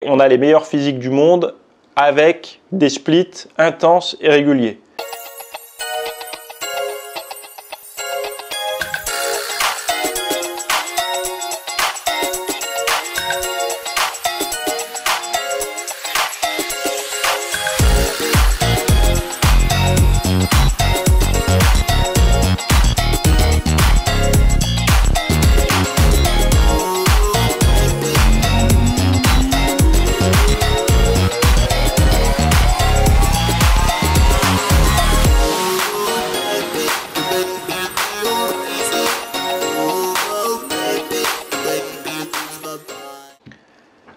on a les meilleurs physiques du monde avec des splits intenses et réguliers.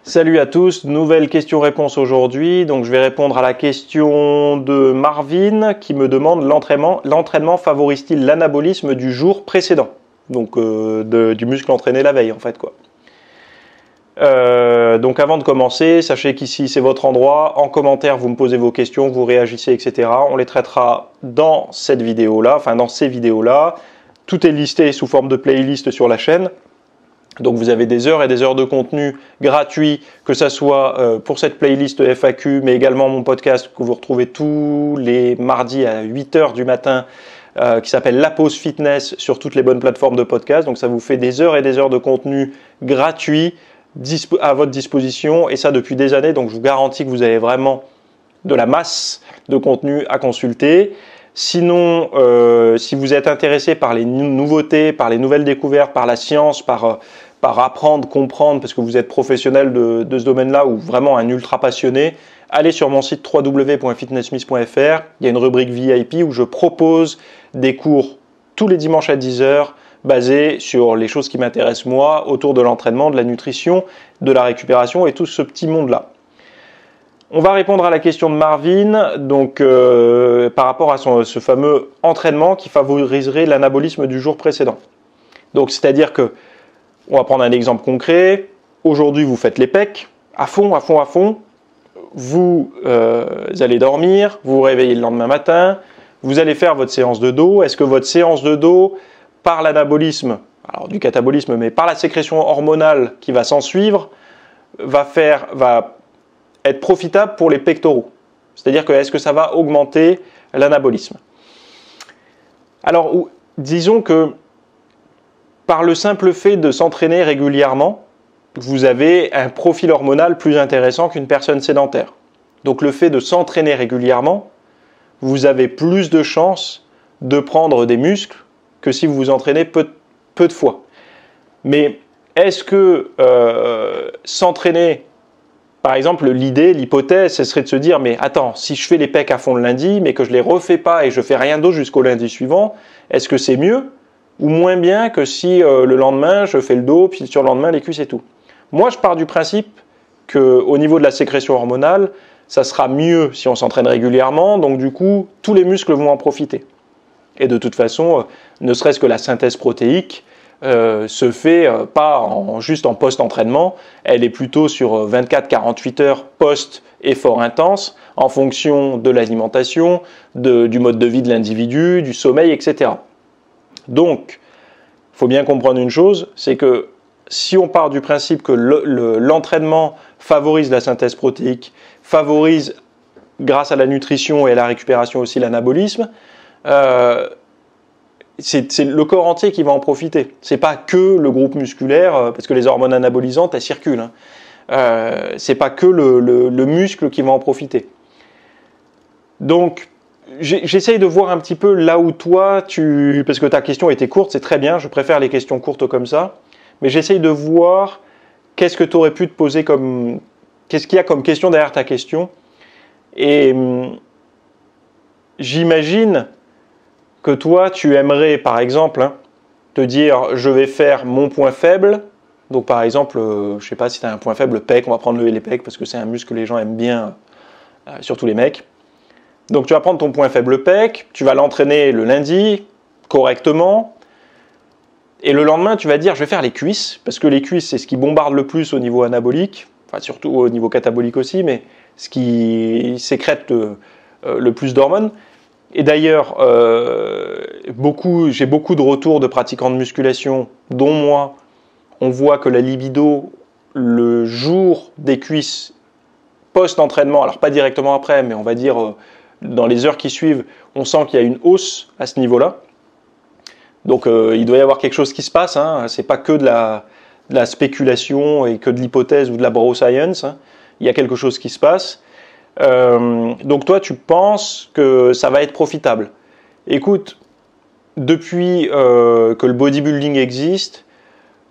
Salut à tous, nouvelle question-réponse aujourd'hui. Donc je vais répondre à la question de Marvin qui me demande l'entraînement favorise-t-il l'anabolisme du jour précédent? Donc du muscle entraîné la veille en fait quoi. Donc avant de commencer, sachez qu'ici c'est votre endroit. En commentaire, vous me posez vos questions, vous réagissez, etc. On les traitera dans cette vidéo-là, enfin dans ces vidéos-là. Tout est listé sous forme de playlist sur la chaîne. Donc vous avez des heures et des heures de contenu gratuit, que ce soit pour cette playlist FAQ, mais également mon podcast que vous retrouvez tous les mardis à 8 h du matin, qui s'appelle La Pause Fitness sur toutes les bonnes plateformes de podcast. Donc ça vous fait des heures et des heures de contenu gratuit à votre disposition, et ça depuis des années. Donc je vous garantis que vous avez vraiment de la masse de contenu à consulter. Sinon, si vous êtes intéressé par les nouveautés, par les nouvelles découvertes, par la science, par apprendre, comprendre, parce que vous êtes professionnel de ce domaine-là ou vraiment un ultra passionné, allez sur mon site www.fitnessmith.fr. Il y a une rubrique VIP où je propose des cours tous les dimanches à 10 h basés sur les choses qui m'intéressent moi, autour de l'entraînement, de la nutrition, de la récupération et tout ce petit monde-là. On va répondre à la question de Marvin, donc par rapport à ce fameux entraînement qui favoriserait l'anabolisme du jour précédent. Donc c'est-à-dire que, on va prendre un exemple concret. Aujourd'hui, vous faites les pecs à fond, à fond, à fond. Vous allez dormir, vous vous réveillez le lendemain matin, vous allez faire votre séance de dos. Est-ce que votre séance de dos, par l'anabolisme, alors du catabolisme, mais par la sécrétion hormonale qui va s'en suivre, va être profitable pour les pectoraux? C'est-à-dire que est-ce que ça va augmenter l'anabolisme? Alors, disons que par le simple fait de s'entraîner régulièrement, vous avez un profil hormonal plus intéressant qu'une personne sédentaire. Donc le fait de s'entraîner régulièrement, vous avez plus de chances de prendre des muscles que si vous vous entraînez peu de fois. Mais est-ce que s'entraîner, par exemple, l'hypothèse, ce serait de se dire, mais attends, si je fais les pecs à fond le lundi, mais que je les refais pas et je fais rien d'autre jusqu'au lundi suivant, est-ce que c'est mieux ou moins bien que si le lendemain, je fais le dos, puis sur le lendemain, les cuisses et tout? Moi, je pars du principe qu'au niveau de la sécrétion hormonale, ça sera mieux si on s'entraîne régulièrement, donc du coup, tous les muscles vont en profiter. Et de toute façon, ne serait-ce que la synthèse protéique, se fait pas juste en post-entraînement, elle est plutôt sur 24-48 heures post-effort intense, en fonction de l'alimentation, du mode de vie de l'individu, du sommeil, etc. Donc, il faut bien comprendre une chose, c'est que si on part du principe que l'entraînement favorise la synthèse protéique, favorise grâce à la nutrition et à la récupération aussi l'anabolisme, c'est le corps entier qui va en profiter. C'est pas que le groupe musculaire, parce que les hormones anabolisantes, elles circulent. C'est pas que le muscle qui va en profiter. Donc, j'essaye de voir un petit peu là où toi, parce que ta question était courte, c'est très bien, je préfère les questions courtes comme ça, mais j'essaye de voir qu'est-ce que tu aurais pu te poser qu'est-ce qu'il y a comme question derrière ta question. Et j'imagine que toi, tu aimerais, par exemple, te dire, je vais faire mon point faible. Donc, par exemple, je ne sais pas si tu as un point faible, le pec, on va prendre les pecs parce que c'est un muscle que les gens aiment bien, surtout les mecs. Donc, tu vas prendre ton point faible pec, tu vas l'entraîner le lundi correctement. Et le lendemain, tu vas dire, je vais faire les cuisses, parce que les cuisses, c'est ce qui bombarde le plus au niveau anabolique, enfin, surtout au niveau catabolique aussi, mais ce qui sécrète le plus d'hormones. Et d'ailleurs, j'ai beaucoup de retours de pratiquants de musculation, dont moi. On voit que la libido, le jour des cuisses, post-entraînement, alors pas directement après, mais on va dire dans les heures qui suivent, on sent qu'il y a une hausse à ce niveau-là. Donc il doit y avoir quelque chose qui se passe, hein. C'est pas que de la spéculation et que de l'hypothèse ou de la bro science, hein. Il y a quelque chose qui se passe. Donc toi, tu penses que ça va être profitable. Écoute, depuis que le bodybuilding existe,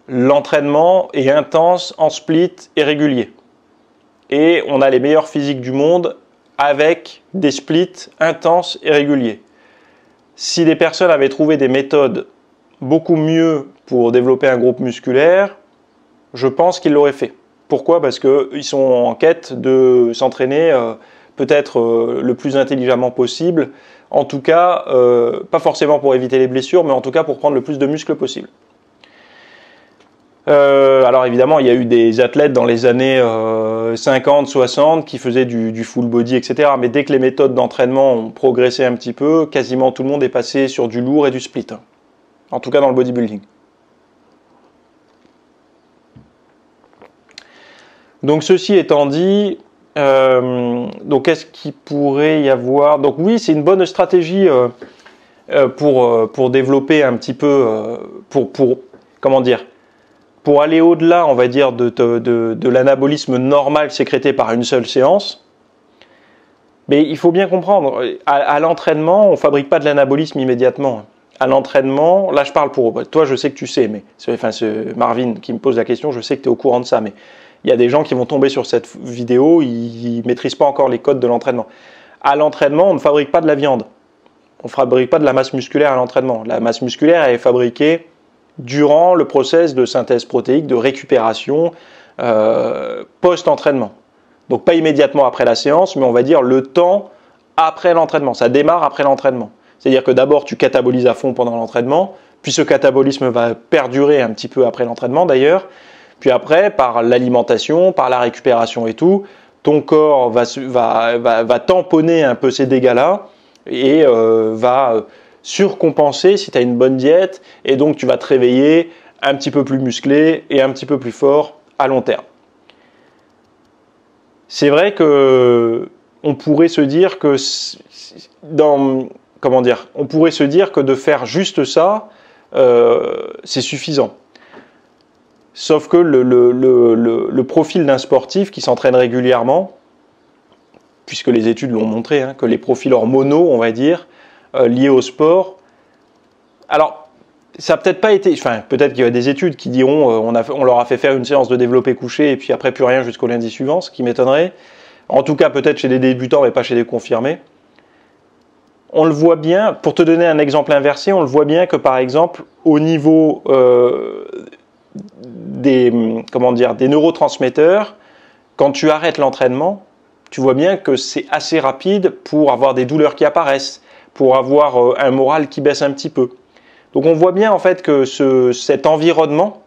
l'entraînement est intense, en split et régulier. Et on a les meilleurs physiques du monde avec des splits intenses et réguliers. Si des personnes avaient trouvé des méthodes beaucoup mieux pour développer un groupe musculaire, je pense qu'ils l'auraient fait. Pourquoi? Parce qu'ils sont en quête de s'entraîner peut-être le plus intelligemment possible. En tout cas, pas forcément pour éviter les blessures, mais en tout cas pour prendre le plus de muscles possible. Alors évidemment, il y a eu des athlètes dans les années 50, 60 qui faisaient du full body, etc. Mais dès que les méthodes d'entraînement ont progressé un petit peu, quasiment tout le monde est passé sur du lourd et du split. En tout cas dans le bodybuilding. Donc ceci étant dit, donc qu'est-ce qu'il pourrait y avoir? Donc oui, c'est une bonne stratégie pour développer un petit peu, comment dire, pour aller au-delà, on va dire, de l'anabolisme normal sécrété par une seule séance. Mais il faut bien comprendre, à l'entraînement, on ne fabrique pas de l'anabolisme immédiatement. À l'entraînement, là je parle pour toi, je sais que tu sais, mais enfin, Marvin qui me pose la question, je sais que tu es au courant de ça, mais il y a des gens qui vont tomber sur cette vidéo, ils ne maîtrisent pas encore les codes de l'entraînement. À l'entraînement, on ne fabrique pas de la viande. On ne fabrique pas de la masse musculaire à l'entraînement. La masse musculaire est fabriquée durant le process de synthèse protéique, de récupération post-entraînement. Donc pas immédiatement après la séance, mais on va dire le temps après l'entraînement. Ça démarre après l'entraînement. C'est-à-dire que d'abord tu catabolises à fond pendant l'entraînement, puis ce catabolisme va perdurer un petit peu après l'entraînement d'ailleurs. Puis après, par l'alimentation, par la récupération et tout, ton corps va tamponner un peu ces dégâts-là et va surcompenser si tu as une bonne diète. Et donc, tu vas te réveiller un petit peu plus musclé et un petit peu plus fort à long terme. C'est vrai que on pourrait se dire que on pourrait se dire que de faire juste ça, c'est suffisant. Sauf que le profil d'un sportif qui s'entraîne régulièrement, puisque les études l'ont montré, hein, que les profils hormonaux, on va dire, liés au sport, alors ça n'a peut-être pas été, enfin peut-être qu'il y a des études qui diront on leur a fait faire une séance de développé couché et puis après plus rien jusqu'au lundi suivant, ce qui m'étonnerait. En tout cas peut-être chez des débutants mais pas chez des confirmés. On le voit bien, pour te donner un exemple inversé, on le voit bien que par exemple au niveau des neurotransmetteurs, quand tu arrêtes l'entraînement, tu vois bien que c'est assez rapide pour avoir des douleurs qui apparaissent, pour avoir un moral qui baisse un petit peu. Donc on voit bien en fait que cet environnement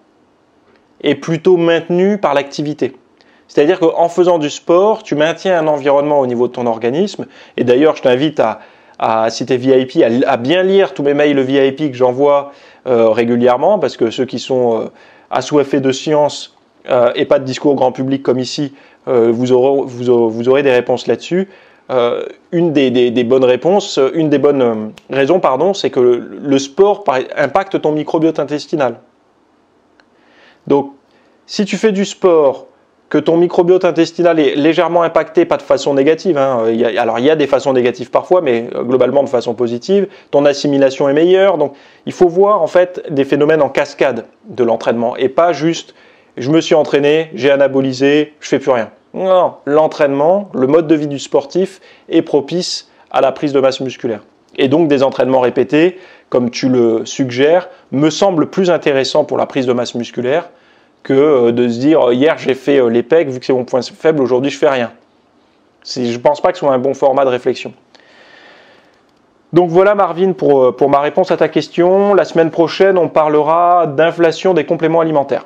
est plutôt maintenu par l'activité. C'est-à-dire qu'en faisant du sport, tu maintiens un environnement au niveau de ton organisme. Et d'ailleurs, je t'invite si tu es VIP, à bien lire tous mes mails VIP que j'envoie régulièrement, parce que ceux qui sont assoiffés de science et pas de discours grand public comme ici, vous aurez des réponses là-dessus. Une des bonnes réponses, une des bonnes raisons, pardon, c'est que le sport impacte ton microbiote intestinal. Donc, si tu fais du sport, que ton microbiote intestinal est légèrement impacté, pas de façon négative, hein, alors il y a des façons négatives parfois, mais globalement de façon positive, ton assimilation est meilleure, donc il faut voir en fait des phénomènes en cascade de l'entraînement, et pas juste je me suis entraîné, j'ai anabolisé, je fais plus rien. Non, l'entraînement, le mode de vie du sportif est propice à la prise de masse musculaire. Et donc des entraînements répétés, comme tu le suggères, me semblent plus intéressants pour la prise de masse musculaire que de se dire hier j'ai fait les pecs, vu que c'est mon point faible, aujourd'hui je fais rien. Je ne pense pas que ce soit un bon format de réflexion. Donc voilà Marvin pour ma réponse à ta question. La semaine prochaine, on parlera d'inflation des compléments alimentaires.